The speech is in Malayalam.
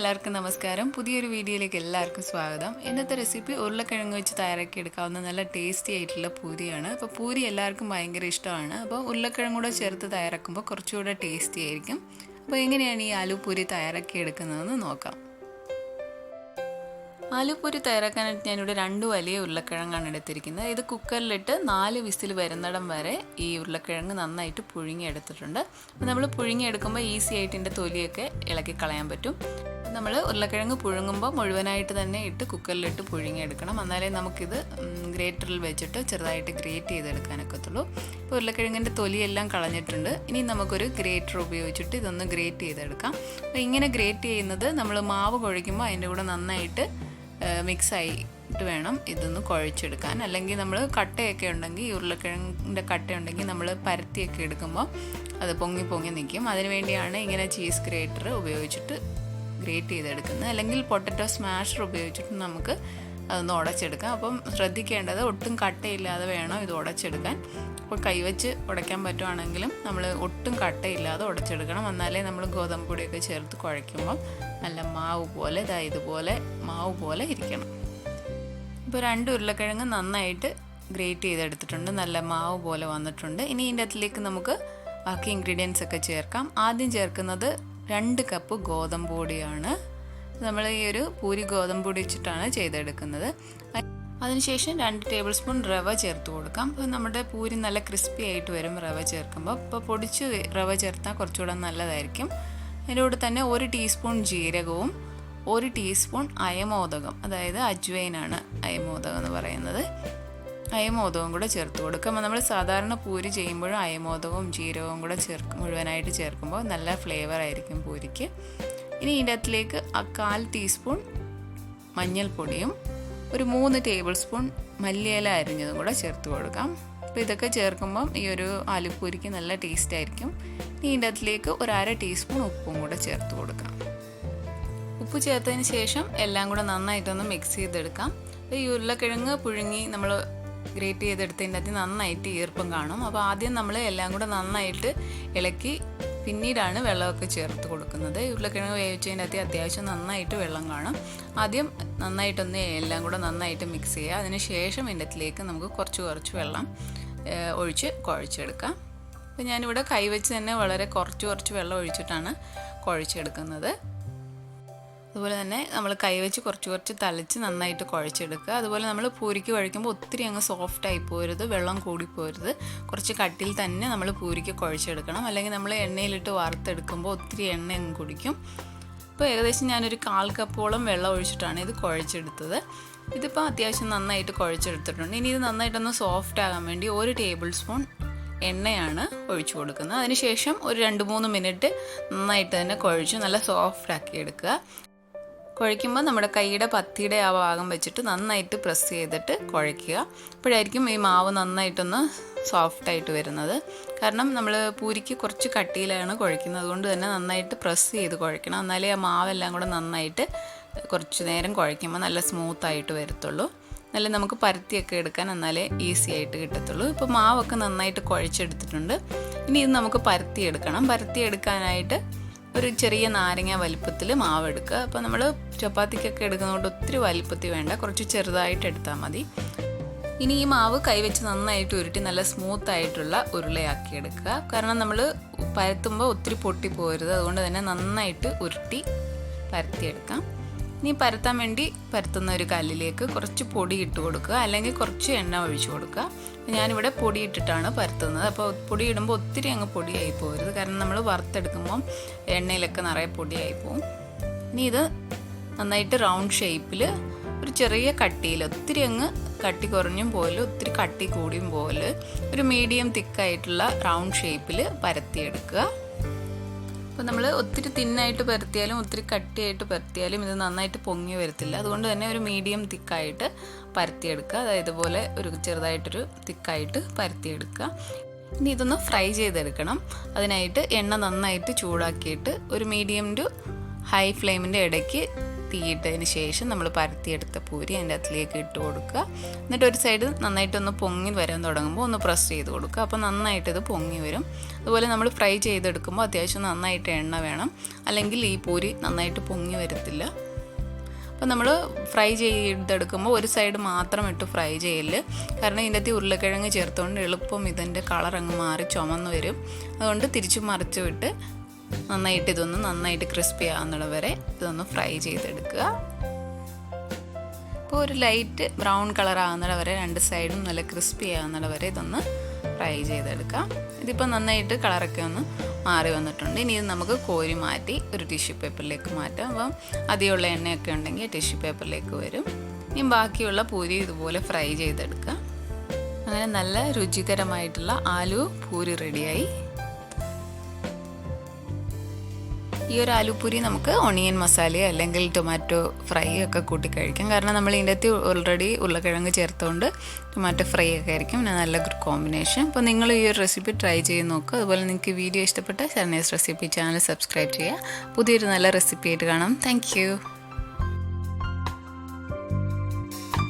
എല്ലാവർക്കും നമസ്കാരം. പുതിയൊരു വീഡിയോയിലേക്ക് എല്ലാവർക്കും സ്വാഗതം. ഇന്നത്തെ റെസിപ്പി ഉരുളക്കിഴങ്ങ് വെച്ച് തയ്യാറാക്കി എടുക്കാവുന്ന നല്ല ടേസ്റ്റി ആയിട്ടുള്ള പൂരിയാണ്. അപ്പോൾ പൂരി എല്ലാവർക്കും ഭയങ്കര ഇഷ്ടമാണ്. അപ്പോൾ ഉരുളക്കിഴങ്ങ് കൂടെ ചേർത്ത് തയ്യാറാക്കുമ്പോൾ കുറച്ചുകൂടെ ടേസ്റ്റി ആയിരിക്കും. അപ്പോൾ എങ്ങനെയാണ് ഈ ആലു പൂരി തയ്യാറാക്കി എടുക്കുന്നതെന്ന് നോക്കാം. ആലു പൂരി തയ്യാറാക്കാനായിട്ട് ഞാനിവിടെ 2 വലിയ ഉരുളക്കിഴങ്ങാണ് എടുത്തിരിക്കുന്നത്. ഇത് കുക്കറിലിട്ട് 4 വിസിൽ വരുന്നിടം വരെ ഈ ഉരുളക്കിഴങ്ങ് നന്നായിട്ട് പുഴുങ്ങിയെടുത്തിട്ടുണ്ട്. അപ്പോൾ നമ്മൾ പുഴുങ്ങിയെടുക്കുമ്പോൾ ഈസി ആയിട്ട് ഇതിൻ്റെ തൊലിയൊക്കെ ഇളക്കി കളയാൻ പറ്റും. നമ്മൾ ഉരുളക്കിഴങ്ങ് പുഴുങ്ങുമ്പോൾ മുഴുവനായിട്ട് തന്നെ ഇട്ട് കുക്കറിലിട്ട് പുഴുങ്ങിയെടുക്കണം. എന്നാലേ നമുക്കിത് ഗ്രേറ്ററിൽ വെച്ചിട്ട് ചെറുതായിട്ട് ഗ്രേറ്റ് ചെയ്തെടുക്കാനൊക്കത്തുള്ളൂ. ഇപ്പോൾ ഉരുളക്കിഴങ്ങിൻ്റെ തൊലിയെല്ലാം കളഞ്ഞിട്ടുണ്ട്. ഇനി നമുക്കൊരു ഗ്രേറ്റർ ഉപയോഗിച്ചിട്ട് ഇതൊന്ന് ഗ്രേറ്റ് ചെയ്തെടുക്കാം. അപ്പോൾ ഇങ്ങനെ ഗ്രേറ്റ് ചെയ്യുന്നത് നമ്മൾ മാവ് കുഴയ്ക്കുമ്പോൾ അതിൻ്റെ കൂടെ നന്നായിട്ട് മിക്സായിട്ട് വേണം ഇതൊന്ന് കുഴച്ചെടുക്കാൻ. അല്ലെങ്കിൽ നമ്മൾ കട്ടയൊക്കെ ഉണ്ടെങ്കിൽ ഈ ഉരുളക്കിഴങ്ങിൻ്റെ കട്ടയുണ്ടെങ്കിൽ നമ്മൾ പരത്തിയൊക്കെ എടുക്കുമ്പോൾ അത് പൊങ്ങി പൊങ്ങി നിൽക്കും. അതിനുവേണ്ടിയാണ് ഇങ്ങനെ ചീസ് ഗ്രേറ്റർ ഉപയോഗിച്ചിട്ട് ഗ്രേറ്റ് ചെയ്തെടുക്കുന്നത്. അല്ലെങ്കിൽ പൊട്ടറ്റോ സ്മാഷർ ഉപയോഗിച്ചിട്ട് നമുക്ക് അതൊന്ന് ഉടച്ചെടുക്കാം. അപ്പം ശ്രദ്ധിക്കേണ്ടത് ഒട്ടും കട്ടയില്ലാതെ വേണം ഇത് ഉടച്ചെടുക്കാൻ. അപ്പോൾ കൈവച്ച് ഉടയ്ക്കാൻ പറ്റുവാണെങ്കിലും നമ്മൾ ഒട്ടും കട്ടയില്ലാതെ ഉടച്ചെടുക്കണം. എന്നാലേ നമ്മൾ ഗോതമ്പ് പൊടിയൊക്കെ ചേർത്ത് കുഴയ്ക്കുമ്പോൾ നല്ല മാവ് പോലെ ഇതുപോലെ മാവ് പോലെ ഇരിക്കണം. ഇപ്പോൾ 2 ഉരുളക്കിഴങ്ങ് നന്നായിട്ട് ഗ്രേറ്റ് ചെയ്തെടുത്തിട്ടുണ്ട്. നല്ല മാവ് പോലെ വന്നിട്ടുണ്ട്. ഇനി ഇതിൻ്റെ അകത്തിലേക്ക് നമുക്ക് ബാക്കി ഇൻഗ്രീഡിയൻസ് ഒക്കെ ചേർക്കാം. ആദ്യം ചേർക്കുന്നത് 2 കപ്പ് ഗോതമ്പ് പൊടിയാണ്. നമ്മൾ ഈ ഒരു പൂരി ഗോതമ്പ് പൊടി വെച്ചിട്ടാണ് ചെയ്തെടുക്കുന്നത്. അതിനുശേഷം 2 ടേബിൾ സ്പൂൺ റവ ചേർത്ത് കൊടുക്കാം. അപ്പോൾ നമ്മുടെ പൂരി നല്ല ക്രിസ്പി ആയിട്ട് വരും റവ ചേർക്കുമ്പോൾ. ഇപ്പോൾ പൊടിച്ച് റവ ചേർത്താൽ കുറച്ചുകൂടെ നല്ലതായിരിക്കും. അതിൻ്റെ കൂടെ തന്നെ 1 ടീസ്പൂൺ ജീരകവും 1 ടീസ്പൂൺ അയമോദകം, അതായത് അജ്വൈനാണ് അയമോദകം എന്ന് പറയുന്നത്, അയമോദകവും കൂടെ ചേർത്ത് കൊടുക്കുക. അപ്പോൾ നമ്മൾ സാധാരണ പൂരി ചെയ്യുമ്പോഴും അയമോദകവും ജീരകവും കൂടെ മുഴുവനായിട്ട് ചേർക്കുമ്പോൾ നല്ല ഫ്ലേവർ ആയിരിക്കും പൂരിക്ക്. ഇനി ഇതിൻ്റെ അകത്തിലേക്ക് 1/4 ടീസ്പൂൺ മഞ്ഞൾപ്പൊടിയും 3 ടേബിൾ സ്പൂൺ മല്ലിയില അരിഞ്ഞതും കൂടെ ചേർത്ത് കൊടുക്കാം. അപ്പോൾ ഇതൊക്കെ ചേർക്കുമ്പം ഈ ഒരു ആലുപൂരിക്ക് നല്ല ടേസ്റ്റ് ആയിരിക്കും. ഇനി ഇതിൻ്റെ അകത്തിലേക്ക് 1/2 ടീസ്പൂൺ ഉപ്പും കൂടെ ചേർത്ത് കൊടുക്കാം. ഉപ്പ് ചേർത്തതിന് ശേഷം എല്ലാം കൂടെ നന്നായിട്ടൊന്ന് മിക്സ് ചെയ്തെടുക്കാം. അപ്പോൾ ഈ ഉരുളക്കിഴങ്ങ് പുഴുങ്ങി നമ്മൾ ഗ്രേറ്റ് ചെയ്തെടുത്തതിൻ്റെ അകത്ത് നന്നായിട്ട് ഈർപ്പം കാണും. അപ്പോൾ ആദ്യം നമ്മൾ എല്ലാം കൂടെ നന്നായിട്ട് ഇളക്കി പിന്നീടാണ് വെള്ളമൊക്കെ ചേർത്ത് കൊടുക്കുന്നത്. ഉരുളക്കിഴങ്ങ് വേവിച്ചതിൻ്റെ അകത്ത് അത്യാവശ്യം നന്നായിട്ട് വെള്ളം കാണും. ആദ്യം നന്നായിട്ടൊന്ന് എല്ലാം കൂടെ നന്നായിട്ട് മിക്സ് ചെയ്യുക. അതിന് ശേഷം ഇതിലേക്ക് നമുക്ക് കുറച്ച് വെള്ളം ഒഴിച്ച് കുഴച്ചെടുക്കാം. അപ്പോൾ ഞാനിവിടെ കൈവച്ച് തന്നെ വളരെ കുറച്ച് വെള്ളം ഒഴിച്ചിട്ടാണ് കുഴച്ചെടുക്കുന്നത്. അതുപോലെ തന്നെ നമ്മൾ കൈവച്ച് കുറച്ച് തളിച്ച് നന്നായിട്ട് കുഴച്ചെടുക്കുക. അതുപോലെ നമ്മൾ പൂരിക്ക് കുഴയ്ക്കുമ്പോൾ ഒത്തിരി അങ്ങ് സോഫ്റ്റായി പോരുത്, വെള്ളം കൂടിപ്പോരുത്. കുറച്ച് കട്ടിയിൽ തന്നെ നമ്മൾ പൂരിക്ക് കുഴച്ചെടുക്കണം. അല്ലെങ്കിൽ നമ്മൾ എണ്ണയിലിട്ട് വറുത്തെടുക്കുമ്പോൾ ഒത്തിരി എണ്ണ അങ്ങ് കുടിക്കും. ഇപ്പോൾ ഏകദേശം ഞാനൊരു 1/4 കപ്പോളം വെള്ളം ഒഴിച്ചിട്ടാണ് ഇത് കുഴച്ചെടുത്തത്. ഇതിപ്പോൾ അത്യാവശ്യം നന്നായിട്ട് കുഴച്ചെടുത്തിട്ടുണ്ട്. ഇനി ഇത് നന്നായിട്ടൊന്ന് സോഫ്റ്റ് ആകാൻ വേണ്ടി 1 ടേബിൾ സ്പൂൺ എണ്ണയാണ് ഒഴിച്ചു കൊടുക്കുന്നത്. അതിനുശേഷം ഒരു 2-3 മിനിറ്റ് നന്നായിട്ട് തന്നെ കുഴച്ച് നല്ല സോഫ്റ്റ് ആക്കി എടുക്കുക. കുഴയ്ക്കുമ്പോൾ നമ്മുടെ കൈയുടെ പത്തിയുടെ ആ ഭാഗം വെച്ചിട്ട് നന്നായിട്ട് പ്രസ് ചെയ്തിട്ട് കുഴയ്ക്കുക. അപ്പോഴായിരിക്കും ഈ മാവ് നന്നായിട്ടൊന്ന് സോഫ്റ്റായിട്ട് വരുന്നത്. കാരണം നമ്മൾ പൂരിക്ക് കുറച്ച് കട്ടിയിലാണ് കുഴയ്ക്കുന്നത്. അതുകൊണ്ട് തന്നെ നന്നായിട്ട് പ്രസ് ചെയ്ത് കുഴയ്ക്കണം. എന്നാലേ ആ മാവെല്ലാം കൂടെ നന്നായിട്ട് കുറച്ച് നേരം കുഴയ്ക്കുമ്പോൾ നല്ല സ്മൂത്തായിട്ട് വരത്തുള്ളൂ. നല്ല നമുക്ക് പരത്തിയൊക്കെ എടുക്കാൻ എന്നാലേ ഈസി ആയിട്ട് കിട്ടത്തുള്ളൂ. ഇപ്പോൾ മാവൊക്കെ നന്നായിട്ട് കുഴച്ചെടുത്തിട്ടുണ്ട്. ഇനി ഇത് നമുക്ക് പരത്തിയെടുക്കാനായിട്ട് ഒരു ചെറിയ നാരങ്ങ വലിപ്പത്തിൽ മാവ് എടുക്കുക. അപ്പോൾ നമ്മൾ ചപ്പാത്തിക്കൊക്കെ എടുക്കുന്നതുകൊണ്ട് ഒത്തിരി വലിപ്പത്തിൽ വേണ്ട, കുറച്ച് ചെറുതായിട്ട് എടുത്താൽ മതി. ഇനി ഈ മാവ് കൈവച്ച് നന്നായിട്ട് ഉരുട്ടി നല്ല സ്മൂത്തായിട്ടുള്ള ഉരുളയാക്കി എടുക്കുക. കാരണം നമ്മൾ പരത്തുമ്പോൾ ഒത്തിരി പൊട്ടിപ്പോരുത്. അതുകൊണ്ട് തന്നെ നന്നായിട്ട് ഉരുട്ടി പരത്തിയെടുക്കാം. ഇനി പരത്താൻ വേണ്ടി പരത്തുന്ന ഒരു കല്ലിലേക്ക് കുറച്ച് പൊടി ഇട്ട് കൊടുക്കുക, അല്ലെങ്കിൽ കുറച്ച് എണ്ണ ഒഴിച്ചു കൊടുക്കുക. ഞാനിവിടെ പൊടി ഇട്ടിട്ടാണ് പരത്തുന്നത്. അപ്പോൾ പൊടി ഇടുമ്പോൾ ഒത്തിരി അങ്ങ് പൊടിയായി പോകരുത്. കാരണം നമ്മൾ വറുത്തെടുക്കുമ്പം എണ്ണയിലൊക്കെ നിറയെ പൊടിയായി പോകും. ഇനി ഇത് നന്നായിട്ട് റൗണ്ട് ഷേപ്പിൽ ഒരു ചെറിയ കട്ടിയിൽ, ഒത്തിരി അങ്ങ് കട്ടി കുറഞ്ഞും പോലെ ഒത്തിരി കട്ടി കൂടിയും പോലെ ഒരു മീഡിയം തിക്കായിട്ടുള്ള റൗണ്ട് ഷേപ്പിൽ പരത്തിയെടുക്കുക. അപ്പോൾ നമ്മൾ ഒത്തിരി തിന്നായിട്ട് പരത്തിയാലും ഒത്തിരി കട്ടിയായിട്ട് പരത്തിയാലും ഇത് നന്നായിട്ട് പൊങ്ങി വരത്തില്ല. അതുകൊണ്ട് തന്നെ ഒരു മീഡിയം തിക്കായിട്ട് പരത്തിയെടുക്കുക. അതായത് ഇതുപോലെ ഒരു ചെറുതായിട്ടൊരു തിക്കായിട്ട് പരത്തിയെടുക്കുക. ഇനി ഇതൊന്ന് ഫ്രൈ ചെയ്തെടുക്കണം. അതിനായിട്ട് എണ്ണ നന്നായിട്ട് ചൂടാക്കിയിട്ട് ഒരു മീഡിയം ടു ഹൈ ഫ്ലെയിമിൻ്റെ ഇടയ്ക്ക് തീയിട്ടതിന് ശേഷം നമ്മൾ പരത്തിയെടുത്ത പൂരി അതിൻ്റെ അകത്തിലേക്ക് ഇട്ട് കൊടുക്കുക. എന്നിട്ട് ഒരു സൈഡ് നന്നായിട്ടൊന്ന് പൊങ്ങി വരാൻ തുടങ്ങുമ്പോൾ ഒന്ന് പ്രസ് ചെയ്ത് കൊടുക്കുക. അപ്പോൾ നന്നായിട്ട് ഇത് പൊങ്ങി വരും. അതുപോലെ നമ്മൾ ഫ്രൈ ചെയ്തെടുക്കുമ്പോൾ അത്യാവശ്യം നന്നായിട്ട് എണ്ണ വേണം, അല്ലെങ്കിൽ ഈ പൂരി നന്നായിട്ട് പൊങ്ങി വരത്തില്ല. അപ്പോൾ നമ്മൾ ഫ്രൈ ചെയ്തെടുക്കുമ്പോൾ ഒരു സൈഡ് മാത്രം ഇട്ട് ഫ്രൈ ചെയ്യല്, കാരണം ഇതിൻ്റെ അകത്ത് ഉരുളക്കിഴങ്ങ് ചേർത്തുകൊണ്ട് എളുപ്പം ഇതിൻ്റെ കളർ അങ്ങ് മാറി ചുമന്ന് വരും. അതുകൊണ്ട് തിരിച്ചു മറിച്ച് വിട്ട് നന്നായിട്ട് ഇതൊന്ന് നന്നായിട്ട് ക്രിസ്പി ആകുന്നിടം വരെ ഇതൊന്ന് ഫ്രൈ ചെയ്തെടുക്കുക. ഇപ്പോൾ ഒരു ലൈറ്റ് ബ്രൗൺ കളർ ആകുന്നിടം വരെ രണ്ട് സൈഡും നല്ല ക്രിസ്പി ആകുന്നിടം വരെ ഇതൊന്ന് ഫ്രൈ ചെയ്തെടുക്കാം. ഇതിപ്പോൾ നന്നായിട്ട് കളറൊക്കെ ഒന്ന് മാറി വന്നിട്ടുണ്ട്. ഇനി ഇത് നമുക്ക് കോരി മാറ്റി ഒരു ടിഷ്യൂ പേപ്പറിലേക്ക് മാറ്റാം. അപ്പം അധികമുള്ള എണ്ണയൊക്കെ ഉണ്ടെങ്കിൽ ടിഷ്യൂ പേപ്പറിലേക്ക് വരും. ഇനി ബാക്കിയുള്ള പൂരി ഇതുപോലെ ഫ്രൈ ചെയ്തെടുക്കുക. അങ്ങനെ നല്ല രുചികരമായിട്ടുള്ള ആലു പൂരി റെഡിയായി. ഈ ഒരു ആലുപൂരി നമുക്ക് ഒണിയൻ മസാലയോ അല്ലെങ്കിൽ ടൊമാറ്റോ ഫ്രൈ ഒക്കെ കൂട്ടി കഴിക്കാം. കാരണം നമ്മൾ ഇതിൻ്റെ അകത്ത് ഓൾറെഡി ഉരുളക്കിഴങ്ങ് ചേർത്തുകൊണ്ട് ടൊമാറ്റോ ഫ്രൈ ഒക്കെ ആയിരിക്കും നല്ല കോമ്പിനേഷൻ. അപ്പോൾ നിങ്ങൾ ഈ ഒരു റെസിപ്പി ട്രൈ ചെയ്ത് നോക്കുക. അതുപോലെ നിങ്ങൾക്ക് വീഡിയോ ഇഷ്ടപ്പെട്ട ശരണ്യാസ് റെസിപ്പി ചാനൽ സബ്സ്ക്രൈബ് ചെയ്യുക. പുതിയൊരു നല്ല റെസിപ്പി ആയിട്ട് കാണാം. താങ്ക്